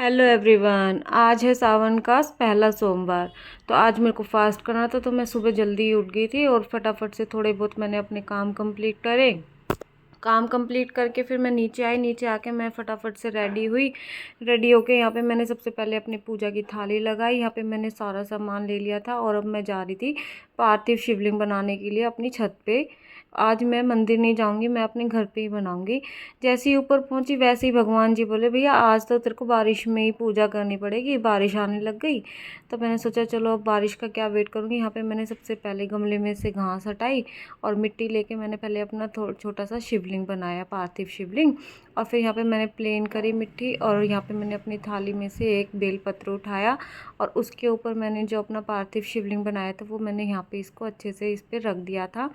Hello everyone. आज है सावन का पहला सोमवार। तो आज मेरे को फास्ट करना था, तो मैं सुबह जल्दी उठ गई थी और फटाफट से थोड़े बहुत मैंने अपने काम कंप्लीट करे। काम कंप्लीट करके फिर मैं नीचे आई। नीचे आके मैं फटाफट से रेडी हुई। रेडी होके यहाँ पे मैंने सबसे पहले अपनी पूजा की थाली लगाई। यहाँ पे मैंने सारा सामान ले लिया था और अब मैं जा रही थी पार्थिव शिवलिंग बनाने के लिए अपनी छत पे। आज मैं मंदिर नहीं जाऊंगी, मैं अपने घर पे ही बनाऊंगी। जैसे ही ऊपर पहुंची वैसे ही भगवान जी बोले, भैया आज तो तेरे को बारिश में ही पूजा करनी पड़ेगी, बारिश आने लग गई। तो मैंने सोचा चलो अब बारिश का क्या वेट करूंगी। यहाँ पे मैंने सबसे पहले गमले में से घास हटाई और मिट्टी लेके मैंने पहले अपना छोटा सा शिवलिंग बनाया, पार्थिव शिवलिंग। और फिर यहाँ पे मैंने प्लेन करी मिट्टी और यहाँ पे मैंने अपनी थाली में से एक बेलपत्र उठाया और उसके ऊपर मैंने जो अपना पार्थिव शिवलिंग बनाया था वो मैंने यहाँ पे इसको अच्छे से इस पर रख दिया था।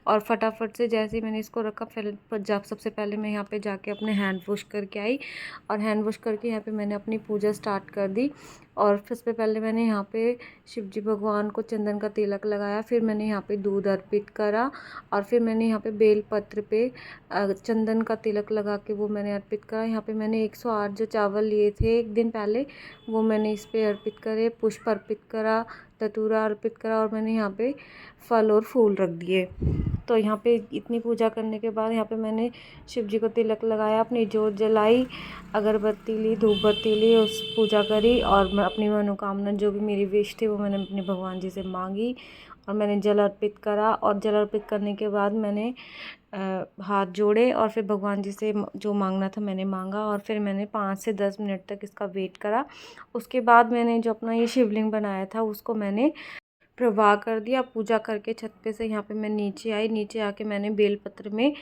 और फटाफट से जैसे ही मैंने इसको रखा, फिर जब सबसे पहले मैं यहाँ पे जाके अपने हैंड वॉश करके आई और हैंड वॉश करके यहाँ पे मैंने अपनी पूजा स्टार्ट कर दी। और सबसे पहले मैंने यहाँ पे शिव जी भगवान को चंदन का तिलक लगाया, फिर मैंने यहाँ पे दूध अर्पित करा और फिर मैंने यहाँ पे बेल पत्र पे चंदन का तिलक लगा के वो मैंने अर्पित करा। यहाँ पे मैंने 108 जो चावल लिए थे एक दिन पहले वो मैंने इस पे अर्पित करे, पुष्प अर्पित करा, धतूरा अर्पित करा और मैंने यहाँ पे फल और फूल रख दिए। तो यहाँ पे इतनी पूजा करने के बाद यहाँ पे मैंने शिव जी को तिलक लगाया, अपनी जोत जलाई, अगरबत्ती ली, धूप बत्ती ली, उस पूजा करी और मैं अपनी मनोकामना जो भी मेरी विश थी वो मैंने अपने भगवान जी से मांगी और मैंने जल अर्पित करा। और जल अर्पित करने के बाद मैंने हाथ जोड़े और फिर भगवान जी से जो मांगना था मैंने मांगा और फिर मैंने 5 से 10 मिनट तक इसका वेट करा। उसके बाद मैंने जो अपना ये शिवलिंग बनाया था उसको मैंने प्रवाह कर दिया। पूजा करके छत पे से यहाँ पे मैं नीचे आई। नीचे आके मैंने बेलपत्र में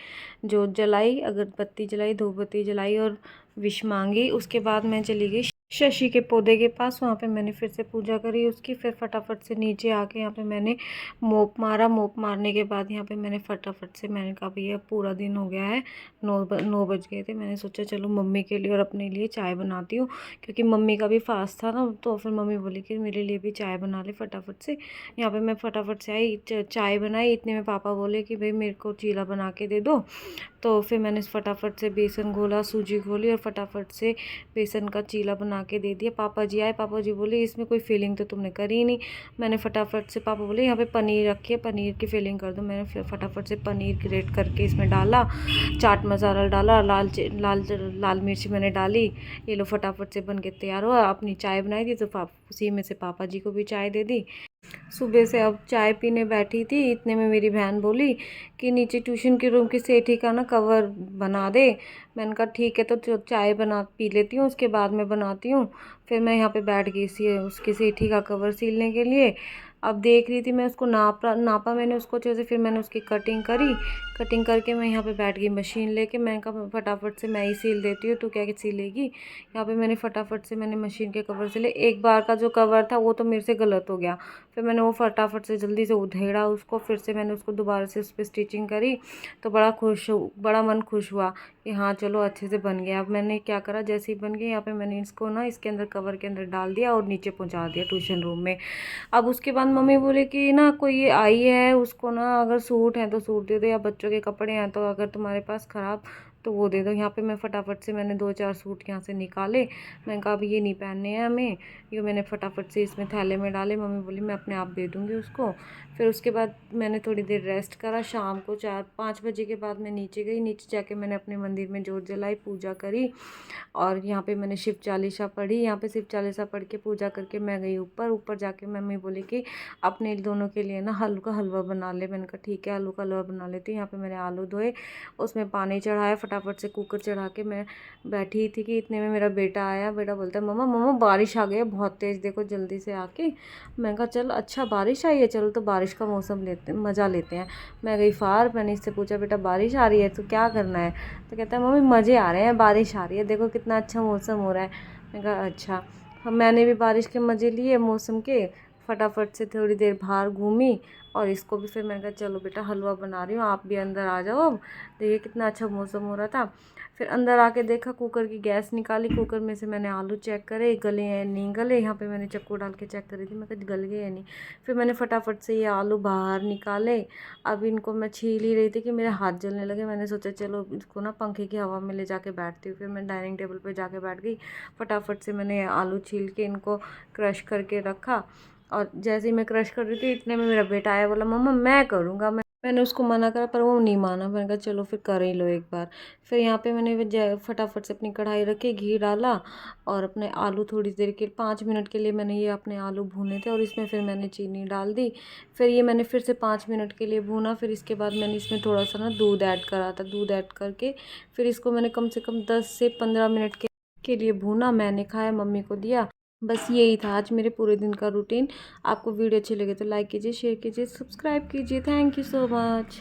जोत जलाई, अगरबत्ती जलाई, धूप बत्ती जलाई और विश मांगी। उसके बाद मैं चली गई शशि के पौधे के पास, वहाँ पे मैंने फिर से पूजा करी उसकी। फिर फटाफट से नीचे आके यहाँ पे मैंने मोप मारा। मोप मारने के बाद यहाँ पे मैंने फटाफट से मैंने कहा भैया पूरा दिन हो गया है, 9 बज गए थे। मैंने सोचा चलो मम्मी के लिए और अपने लिए चाय बनाती हूँ, क्योंकि मम्मी का भी फास्ट था ना। तो फिर मम्मी बोली कि मेरे लिए भी चाय बना ले फटाफट से। यहाँ पे मैं फटाफट से आई, चाय बनाई। इतने में पापा बोले कि भाई मेरे को चीला बना के दे दो। तो फिर मैंने फटाफट से बेसन घोला, सूजी घोली और फटाफट से बेसन का चीला बना के दे दिया। पापा जी आए, पापा जी बोले इसमें कोई फीलिंग तो तुमने करी नहीं। मैंने फटाफट से, पापा बोले यहाँ पे पनीर रखी है, पनीर की फीलिंग कर दो। मैंने फिर फटाफट से पनीर ग्रेट करके इसमें डाला, चाट मसाला डाला, लाल लाल मिर्च मैंने डाली। ये लो फटाफट से बन के तैयार हुआ। अपनी चाय बनाई थी तो उसी में से पापा जी को भी चाय दे दी। सुबह से अब चाय पीने बैठी थी, इतने में मेरी बहन बोली कि नीचे ट्यूशन के रूम की सेठी का ना कवर बना दे। मैंने कहा ठीक है, तो चाय बना पी लेती हूँ उसके बाद मैं बनाती हूँ। फिर मैं यहाँ पे बैठ गई उसकी सेठी का कवर सीलने के लिए। अब देख रही थी मैं उसको नापा मैंने उसको अच्छे से। फिर मैंने उसकी कटिंग करी, कटिंग करके मैं यहाँ पे बैठ गई मशीन लेके। मैंने कहा फटाफट से मैं ही सील देती हूँ, तो क्या सिलेगी। यहाँ पे मैंने फटाफट से मैंने मशीन के कवर सिले। एक बार का जो कवर था वो तो मेरे से गलत हो गया, फिर मैंने वो फटाफट से जल्दी से उधेड़ा उसको। फिर से मैंने उसको दोबारा से उस पर स्टिचिंग करी, तो बड़ा मन खुश हुआ कि हाँ चलो अच्छे से बन गया। अब मैंने क्या करा, जैसे ही बन गया यहाँ पे मैंने इसको ना इसके अंदर कवर के अंदर डाल दिया और नीचे पहुँचा दिया ट्यूशन रूम में। अब उसके बाद मम्मी बोले कि ना कोई ये आई है, उसको ना अगर सूट है तो सूट दे दो, या बच्चों के कपड़े हैं तो अगर तुम्हारे पास ख़राब तो वो दे दो। यहाँ पे मैं फटाफट से मैंने 2-4 सूट यहाँ से निकाले। मैंने कहा अब ये नहीं पहनने हैं हमें, ये मैंने फटाफट से इसमें थैले में डाले। मम्मी बोली मैं अपने आप दे दूँगी उसको। फिर उसके बाद मैंने थोड़ी देर रेस्ट करा। शाम को 4-5 बजे के बाद मैं नीचे गई। नीचे जाके मैंने अपने मंदिर में जोत जलाई, पूजा करी और यहाँ पे मैंने शिव चालीसा पढ़ी। यहाँ पे शिव चालीसा पढ़ के पूजा करके मैं गई ऊपर। ऊपर जाके मम्मी बोली कि अपने दोनों के लिए ना आलू का हलवा बना ले। मैंने कहा ठीक है आलू का हलवा बना लेती हूँ। यहाँ पे मैंने आलू धोए, उसमें पानी चढ़ाया, फटाफट से कुकर चढ़ा के मैं बैठी थी कि इतने में मेरा बेटा आया। बेटा बोलता है मम्मा मम्मा बारिश आ गई है बहुत तेज़, देखो जल्दी से आके। मैं कहा चल अच्छा बारिश आई है, चलो तो बारिश का मौसम लेते हैं, मज़ा लेते हैं। मैं गई फार, मैंने इससे पूछा बेटा बारिश आ रही है तो क्या करना है। तो कहता है मम्मी मज़े आ रहे हैं, बारिश आ रही है, देखो कितना अच्छा मौसम हो रहा है। मैंने कहा अच्छा। हम मैंने भी बारिश के मज़े लिए मौसम के, फटाफट से थोड़ी देर बाहर घूमी और इसको भी फिर मैंने कहा चलो बेटा हलवा बना रही हूँ, आप भी अंदर आ जाओ। देखिए कितना अच्छा मौसम हो रहा था। फिर अंदर आके देखा, कुकर की गैस निकाली, कुकर में से मैंने आलू चेक करे गले हैं नहीं गले। यहाँ पे मैंने चक्कू डाल के चेक करी थी, मैं कहा गल गए या नहीं। फिर मैंने फटाफट से ये आलू बाहर निकाले। अब इनको मैं छील ही रही थी कि मेरे हाथ जलने लगे। मैंने सोचा चलो इसको ना पंखे की हवा में ले जाके बैठती हूँ। फिर मैं डाइनिंग टेबल पर जाके बैठ गई। फटाफट से मैंने आलू छील के इनको क्रश करके रखा। और जैसे ही मैं क्रश कर रही थी इतने में मेरा बेटा आया, बोला मम्मा मैं करूँगा। मैंने उसको मना करा पर वो नहीं माना। मैंने कहा चलो फिर कर ही लो एक बार। फिर यहाँ पे मैंने फटाफट से अपनी कढ़ाई रखी, घी डाला और अपने आलू थोड़ी देर के 5 मिनट के लिए मैंने ये अपने आलू भूने थे और इसमें फिर मैंने चीनी डाल दी। फिर ये मैंने फिर से 5 मिनट के लिए भूना। फिर इसके बाद मैंने इसमें थोड़ा सा ना दूध ऐड करा था। दूध ऐड करके फिर इसको मैंने कम से कम 10 से 15 मिनट के लिए भूना। मैंने खाया, मम्मी को दिया। बस यही था आज मेरे पूरे दिन का रूटीन। आपको वीडियो अच्छी लगे तो लाइक कीजिए, शेयर कीजिए, सब्सक्राइब कीजिए। Thank you so much.